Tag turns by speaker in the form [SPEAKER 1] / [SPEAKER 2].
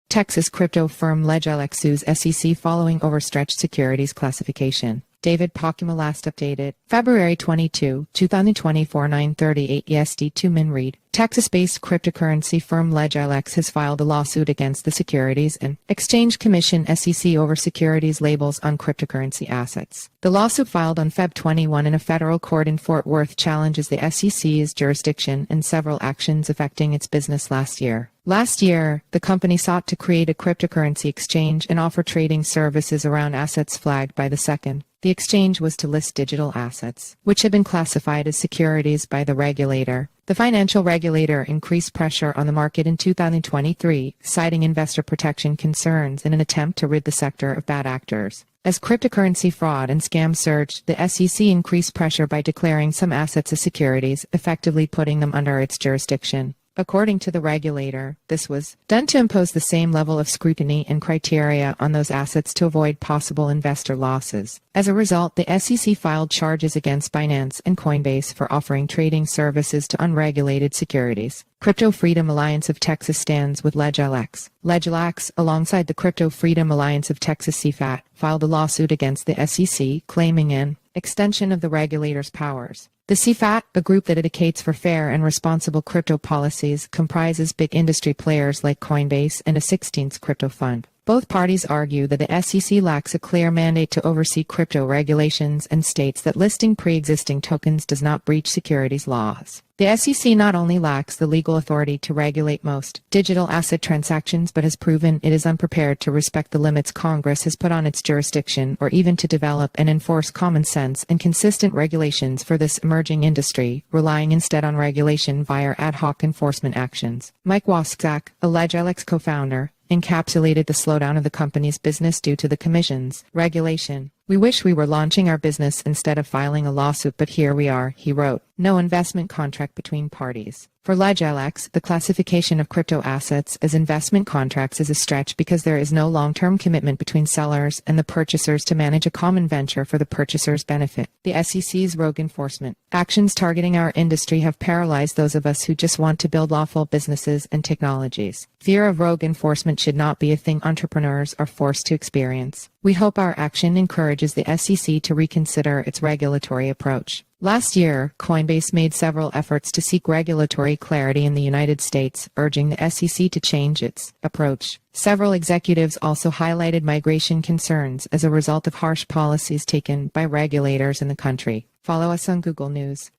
[SPEAKER 1] Texas crypto firm Lejilex sues SEC following Overstretched Securities classification. David Pokima last updated February 22, 2024, 9:38 EST to Minread. Texas-based cryptocurrency firm Lejilex has filed a lawsuit against the Securities and Exchange Commission (SEC) over securities labels on cryptocurrency assets. The lawsuit filed on Feb 21 in a federal court in Fort Worth challenges the SEC's jurisdiction and several actions affecting its business last year. Last year, the company sought to create a cryptocurrency exchange and offer trading services around assets flagged by the SEC. The exchange was to list digital assets, which had been classified as securities by the regulator. The financial regulator increased pressure on the market in 2023, citing investor protection concerns in an attempt to rid the sector of bad actors. As cryptocurrency fraud and scams surged, the SEC increased pressure by declaring some assets as securities, effectively putting them under its jurisdiction. According to the regulator, this was done to impose the same level of scrutiny and criteria on those assets to avoid possible investor losses. As a result, the SEC filed charges against Binance and Coinbase for offering trading services to unregulated securities. Crypto Freedom Alliance of Texas stands with Lejilex. Lejilex, alongside the Crypto Freedom Alliance of Texas (CFAT), filed a lawsuit against the SEC, claiming an extension of the regulator's powers. The CFAT, a group that advocates for fair and responsible crypto policies, comprises big industry players like Coinbase and a 16th crypto fund. Both parties argue that the SEC lacks a clear mandate to oversee crypto regulations and states that listing pre-existing tokens does not breach securities laws. The SEC not only lacks the legal authority to regulate most digital asset transactions but has proven it is unprepared to respect the limits Congress has put on its jurisdiction or even to develop and enforce common sense and consistent regulations for this emerging industry, relying instead on regulation via ad hoc enforcement actions. Mike Waskzak, a Lejilex co-founder, encapsulated the slowdown of the company's business due to the Commission's regulation. "We wish we were launching our business instead of filing a lawsuit, but here we are," he wrote. No investment contract between parties. For Lejilex, the classification of crypto assets as investment contracts is a stretch because there is no long-term commitment between sellers and the purchasers to manage a common venture for the purchaser's benefit. The SEC's rogue enforcement actions targeting our industry have paralyzed those of us who just want to build lawful businesses and technologies. Fear of rogue enforcement should not be a thing entrepreneurs are forced to experience. We hope our action encourages the SEC to reconsider its regulatory approach. Last year, Coinbase made several efforts to seek regulatory clarity in the United States, urging the SEC to change its approach. Several executives also highlighted migration concerns as a result of harsh policies taken by regulators in the country. Follow us on Google News.